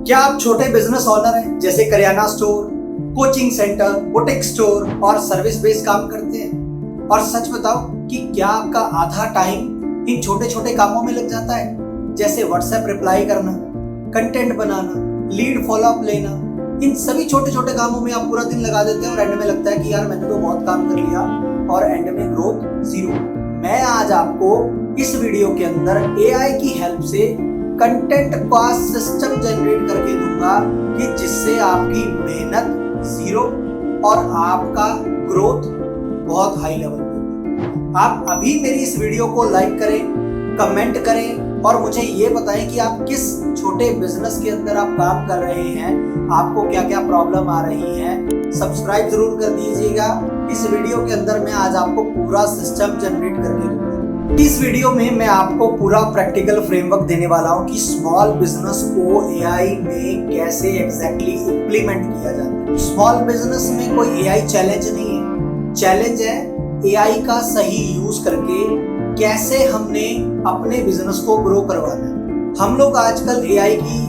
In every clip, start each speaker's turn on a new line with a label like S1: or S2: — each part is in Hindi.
S1: क्या आप छोटे बिजनेस ओनर हैं, जैसे kirana store, coaching centre, boutique store और सर्विस बेस्ड काम करते हैं? और सच बताओ कि क्या आपका आधा टाइम इन छोटे छोटे कामों में लग जाता है, जैसे व्हाट्सएप रिप्लाई करना, कंटेंट बनाना, लीड फॉलोअप लेना। इन सभी छोटे छोटे कामों में आप पूरा दिन लगा देते हैं और एंड में लगता है कि यार मैंने तो बहुत काम कर लिया और एंड में ग्रोथ जीरो। मैं आज आपको इस वीडियो के अंदर एआई की हेल्प से कंटेंट का सिस्टम जनरेट करके दूंगा कि जिससे आपकी मेहनत जीरो और आपका ग्रोथ बहुत हाई लेवल पे होगी। आप अभी मेरी इस वीडियो को लाइक करें, कमेंट करें और मुझे ये बताएं कि आप किस छोटे बिजनेस के अंदर आप काम कर रहे हैं, आपको क्या क्या प्रॉब्लम आ रही है। सब्सक्राइब जरूर कर दीजिएगा। इस वीडियो के अंदर मैं आज आपको पूरा सिस्टम जनरेट करके दूंगा। इस वीडियो में मैं आपको पूरा प्रैक्टिकल फ्रेमवर्क देने वाला हूं कि स्मॉल बिजनेस को एआई में कैसे एग्जैक्टली इंप्लीमेंट किया जाता है। स्मॉल बिजनेस में कोई एआई चैलेंज नहीं है, चैलेंज है एआई का सही यूज करके कैसे हमने अपने बिजनेस को ग्रो करवाना है। हम लोग आजकल एआई की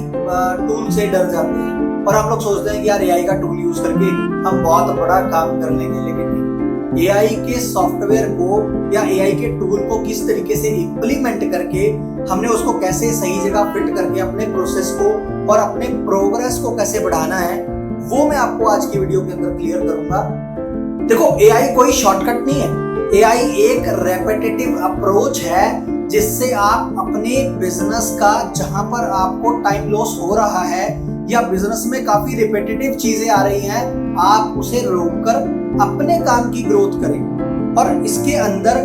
S1: टूल से डर जाते हैं और हम लोग सोचते हैं कि यार एआई का टूल यूज करके हम बहुत बड़ा काम कर लेंगे, लेकिन एआई के सॉफ्टवेयर को या एआई के टूल को किस तरीके से इंप्लीमेंट करके हमने उसको कैसे सही जगह फिट करके अपने प्रोसेस को और अपने प्रोग्रेस को कैसे बढ़ाना है, वो मैं आपको आज की वीडियो के अंदर क्लियर करूंगा। देखो, एआई कोई शॉर्टकट नहीं है। एआई एक रेपिटेटिव अप्रोच है जिससे आप अपने बिजनेस का, जहां पर आपको टाइम लॉस हो रहा है या बिजनेस में काफी रिपीटेटिव चीजें आ रही हैं, आप उसे रोककर अपने काम की ग्रोथ करें। और इसके अंदर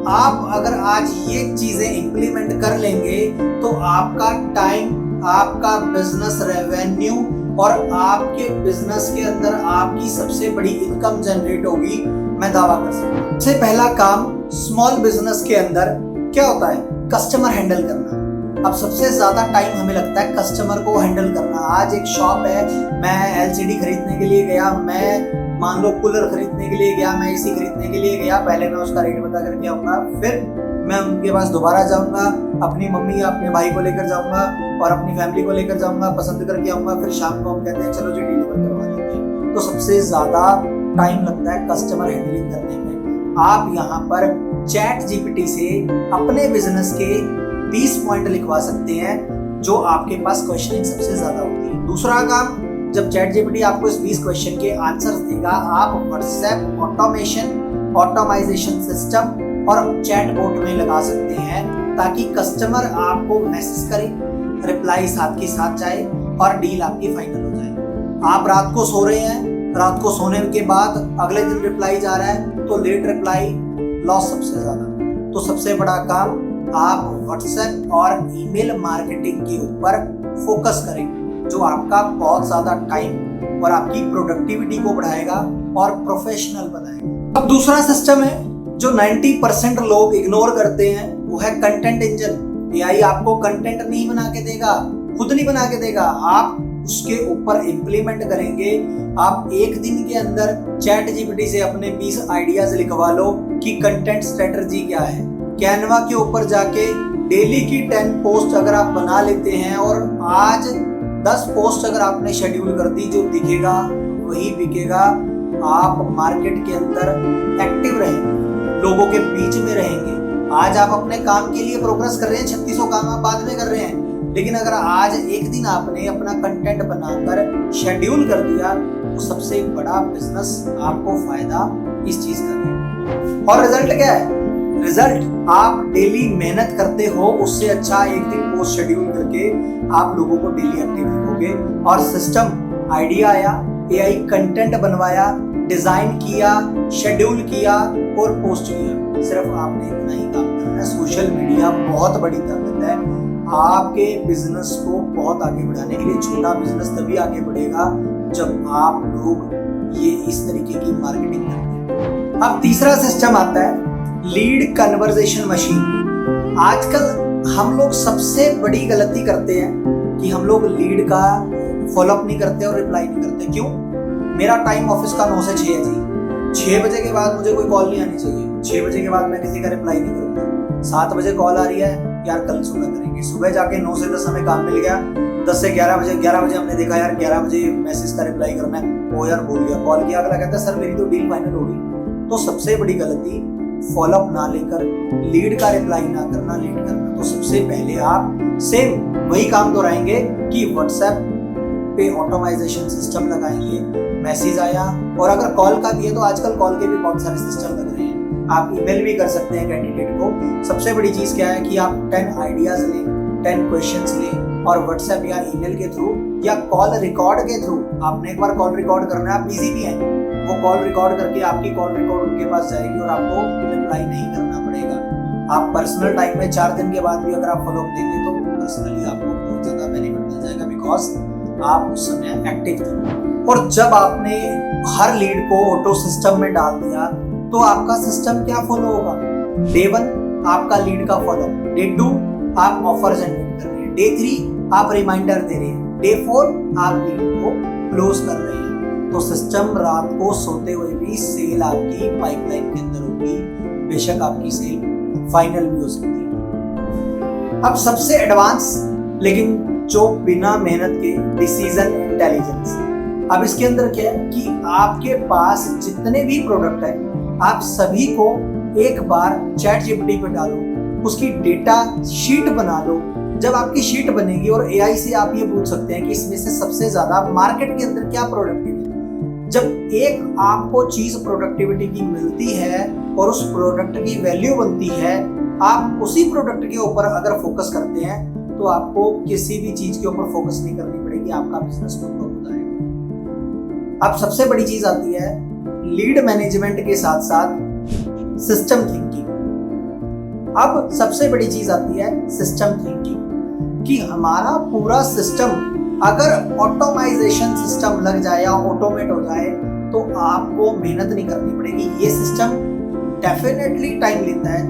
S1: आप अगर आज ये चीजें इंप्लीमेंट कर लेंगे तो आपका टाइम, आपका बिजनेस रेवेन्यू और आपके बिजनेस के अंदर आपकी सबसे बड़ी इनकम जनरेट होगी, मैं दावा कर सकता हूं। सबसे पहला काम स्मॉल बिजनेस के अंदर क्या होता है? कस्टमर हैंडल करना। अब सबसे ज्यादा टाइम हमें लगता है कस्टमर को हैंडल करना। आज एक शॉप है, मैं एलसीडी खरीदने के लिए गया, मैं मान लो कूलर खरीदने के लिए गया, मैं एसी खरीदने के लिए गया। पहले मैं उसका रेट बता करके आऊंगा, फिर मैं उनके पास दोबारा जाऊंगा, अपनी मम्मी या अपने भाई को लेकर जाऊंगा और अपनी फैमिली को लेकर जाऊंगा, पसंद करके आऊंगा। फिर शाम को हम कहते हैं चलो जी डिलीवर करवा लेते हैं। तो सबसे ज्यादा टाइम लगता है कस्टमर हैंडलिंग करने में। आप यहाँ पर चैट जीपीटी से अपने बिजनेस के 20 पॉइंट लिखवा सकते हैं जो आपके पास क्वेश्चनिंग सबसे ज्यादा होती है। दूसरा काम, जब चैट जीपीटी आपको इस 20 क्वेश्चन के आंसर्स देगा, आप व्हाट्सएप ऑटोमेशन, ऑटोमाइजेशन सिस्टम और चैट बोट में लगा सकते हैं ताकि कस्टमर आपको मैसेज करे, रिप्लाई साथ के साथ जाए और डील आपकी फाइनल हो जाए। आप रात को सो रहे हैं, रात को सोने के बाद अगले दिन रिप्लाई जा रहा है तो लेट रिप्लाई, लॉस सबसे ज्यादा। तो सबसे बड़ा काम, आप व्हाट्सएप और ईमेल मार्केटिंग के ऊपर फोकस करें जो आपका बहुत ज्यादा टाइम और आपकी प्रोडक्टिविटी को बढ़ाएगा और प्रोफेशनल बनाएगा। अब दूसरा सिस्टम है जो 90% लोग इग्नोर करते हैं, वो है कंटेंट इंजन। एआई आपको कंटेंट नहीं बना के देगा, खुद नहीं बना के देगा, आप उसके ऊपर इंप्लीमेंट करेंगे। आप एक दिन के अंदर चैट जीपीटी से अपने 20 आइडियाज लिखवा लो कि कंटेंट स्ट्रेटजी क्या है। कैनवा के ऊपर जाके डेली की 10 पोस्ट अगर आप बना लेते हैं और आज 10 पोस्ट अगर आपने शेड्यूल कर दी, जो दिखेगा वही बिकेगा। आप मार्केट के अंदर एक्टिव रहेंगे, लोगों के बीच में रहेंगे। आज आप अपने काम के लिए प्रोग्रेस कर रहे हैं, 3600 काम आप बाद में कर रहे हैं, लेकिन अगर आज एक दिन आपने अपना कंटेंट बनाकर शेड्यूल कर दिया तो सबसे बड़ा बिजनेस आपको फायदा इस चीज का देगा। और रिजल्ट क्या है? रिजल्ट, आप डेली मेहनत करते हो, उससे अच्छा एक दिन पोस्ट शेड्यूल करके आप लोगों को डेली एक्टिव रखोगे। और सिस्टम, आइडिया आया, एआई कंटेंट बनवाया, डिजाइन किया, शेड्यूल किया और पोस्ट किया। सिर्फ आपने इतना ही काम करना है। सोशल मीडिया बहुत बड़ी ताकत है आपके बिजनेस को बहुत आगे बढ़ाने के लिए। छोटा बिजनेस तभी आगे बढ़ेगा जब आप लोग ये इस तरीके की मार्केटिंग करते हैं। अब तीसरा सिस्टम आता है लीड कन्वर्सेशन मशीन। आजकल हम लोग सबसे बड़ी गलती करते हैं कि हम लोग लीड का फॉलोअप नहीं करते और रिप्लाई नहीं करते। क्यों? मेरा टाइम ऑफिस का 9 से 6 है जी, 6 बजे के बाद मुझे कोई कॉल नहीं आनी चाहिए, 6 बजे के बाद मैं किसी का रिप्लाई नहीं करूंगा। 7 बजे कॉल आ रही है, यार कल सुबह करेंगे, सुबह जाके 9 से 10 हमें काम मिल गया, 10 से 11 बजे हमने देखा यार 11 बजे मैसेज का रिप्लाई करना है, ओ यार भूल गया, कॉल किया, अगला कहता है सर मेरी तो डील फाइनल हो गई। तो सबसे बड़ी गलती फॉलोअप ना लेकर, लीड का रिप्लाई ना करना, लीड करना। तो सबसे पहले आप सेम वही काम दोहराएंगे कि व्हाट्सएप पे ऑटोमाइजेशन सिस्टम लगाएंगे, मैसेज आया, और अगर कॉल का भी है तो आजकल कॉल के भी बहुत सारे सिस्टम लग रहे हैं। आप ईमेल भी कर सकते हैं कैंडिडेट को। सबसे बड़ी चीज क्या है कि आप 10 आइडियाज लें, 10 क्वेश्चंस लें और व्हाट्सएप या ईमेल के थ्रू या कॉल रिकॉर्ड के थ्रू, आपने एक बार कॉल रिकॉर्ड करना है, आप बिजी भी हैं, वो कॉल रिकॉर्ड करके आपकी कॉल रिकॉर्ड उनके पास जाएगी और आपको रिप्लाई नहीं करना पड़ेगा। आप पर्सनल टाइम में 4 दिन के बाद भी अगर आप फॉलोअप देंगे तो पर्सनली आपको बहुत ज्यादा बेनिफिट मिल जाएगा, बिकॉज आप उस समय एक्टिव थे। और जब आपने हर लीड को ऑटो सिस्टम में डाल दिया तो आपका सिस्टम क्या फॉलो होगा? डे 1 आपका लीड का फॉलो, डे 2 आप ऑफर जनरेट कर रहे हैं, डे 3 आप रिमाइंडर दे रहे हैं, डे 4 आप लीड को क्लोज कर रहे हैं। तो सिस्टम रात को सोते हुए भी सेल आपकी पाइपलाइन के अंदर होगी, बेशक आपकी सेल फाइनल भी हो सकती है। अब सबसे एडवांस लेकिन जो बिना मेहनत के डिसीजन इंटेलिजेंस। अब इसके अंदर क्या है कि आपके पास जितने भी प्रोडक्ट है आप सभी को एक बार चैट जीपीटी पे डालो, उसकी डेटा शीट बना लो। जब आपकी शीट बनेगी और एआई से आप ये पूछ सकते हैं कि इसमें से सबसे ज्यादा मार्केट के अंदर क्या प्रोडक्टिविटी है। जब एक आपको चीज प्रोडक्टिविटी की मिलती है और उस प्रोडक्ट की वैल्यू बनती है, आप उसी प्रोडक्ट के ऊपर अगर फोकस करते हैं तो आपको किसी भी चीज के ऊपर फोकस नहीं करनी पड़ेगी, आपका बिजनेस खुद ब खुद आएगा। अब सबसे बड़ी चीज आती है लीड मैनेजमेंट के साथ साथ सिस्टम थिंकिंग। अब सबसे बड़ी चीज आती है सिस्टम थिंकिंग, कि हमारा पूरा सिस्टम अगर ऑटोमाइजेशन सिस्टम लग जाए या ऑटोमेट हो जाए तो आपको मेहनत नहीं करनी पड़ेगी। ये सिस्टम डेफिनेटली टाइम लेता है,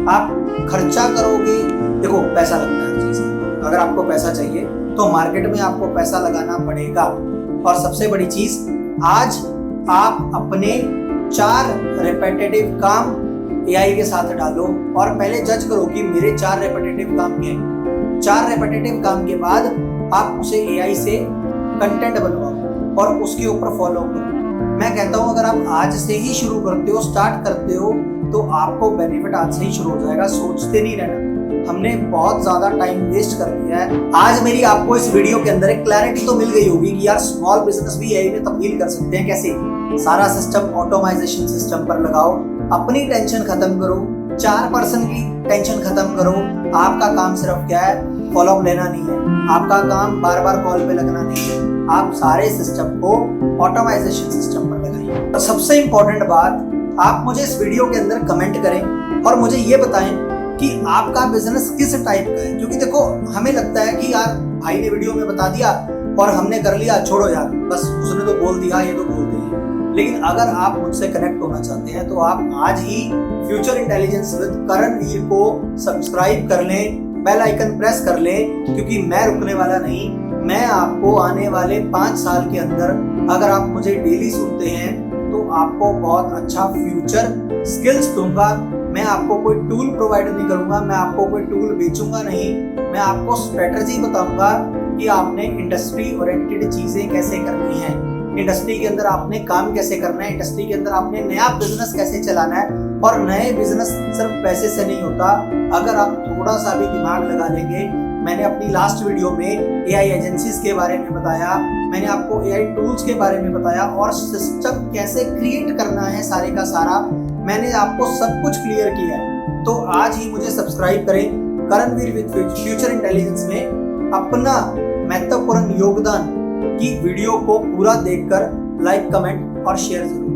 S1: आप खर्चा करोगे, देखो पैसा लगता है हर चीज में, अगर आपको पैसा चाहिए तो मार्केट में आपको पैसा लगाना पड़ेगा। और सबसे बड़ी चीज, आज आप अपने 4 रेपिटेटिव काम एआई के साथ डालो और पहले जज करो कि मेरे 4 रेपिटेटिव काम क्या है। 4 रेपिटेटिव काम के बाद आप उसे एआई से कंटेंट बनवाओ और उसके ऊपर फॉलो करो। मैं कहता हूं अगर आप आज से ही शुरू करते हो, स्टार्ट करते हो, तो आपको बेनिफिट आज से ही शुरू हो जाएगा। सोचते नहीं रहना। हमने बहुत ज्यादा टाइम वेस्ट कर दिया है। आज मेरी आपको इस वीडियो के अंदर एक क्लैरिटी तो मिल गई होगी कि यार स्मॉल बिजनेस भी एआई में तब्दील कर सकते हैं कैसे। सारा सिस्टम ऑटोमाइजेशन सिस्टम पर लगाओ, अपनी टेंशन खत्म करो, 4 पर्सन की टेंशन खत्म करो। आपका काम सिर्फ क्या है, फॉलोअप लेना नहीं है, आपका काम बार बार कॉल पे लगना नहीं है। आप सारे सिस्टम को ऑटोमाइजेशन सिस्टम पर लगाइए। और सबसे इंपॉर्टेंट बात, आप मुझे इस वीडियो के अंदर कमेंट करें और मुझे ये बताएं कि आपका बिजनेस किस टाइप का है। क्योंकि देखो हमें लगता है कि यार भाई ने वीडियो में बता दिया और हमने कर लिया, छोड़ो यार, बस उसने तो बोल दिया, ये तो बोलते हैं। लेकिन अगर आप मुझसे कनेक्ट होना चाहते हैं तो आप आज ही फ्यूचर इंटेलिजेंस विद करण वीर को सब्सक्राइब कर लें, बेल आइकन प्रेस कर लें, क्योंकि मैं रुकने वाला नहीं। मैं आपको आने वाले 5 साल के अंदर अगर आप मुझे डेली सुनते हैं तो आपको बहुत अच्छा फ्यूचर स्किल्स दूंगा। मैं आपको कोई टूल प्रोवाइड नहीं करूंगा, मैं आपको कोई टूल बेचूंगा नहीं, मैं आपको स्ट्रेटजी बताऊंगा कि आपने इंडस्ट्री ओरिएंटेड चीजें कैसे करनी है, इंडस्ट्री के अंदर आपने काम कैसे करना है, इंडस्ट्री के अंदर आपने नया बिजनेस कैसे चलाना है। और नए बिजनेस सिर्फ पैसे से नहीं होता, अगर आप थोड़ा सा भी दिमाग लगा लेंगे। मैंने अपनी लास्ट वीडियो में एआई एजेंसीज के बारे में बताया, मैंने आपको एआई टूल्स के बारे में बताया और सिस्टम कैसे क्रिएट करना है सारे का सारा मैंने आपको सब कुछ क्लियर किया है। तो आज ही मुझे सब्सक्राइब करें। करण वीर विद फ्यूचर इंटेलिजेंस में अपना महत्वपूर्ण योगदान की वीडियो को पूरा देखकर लाइक, कमेंट और शेयर जरूर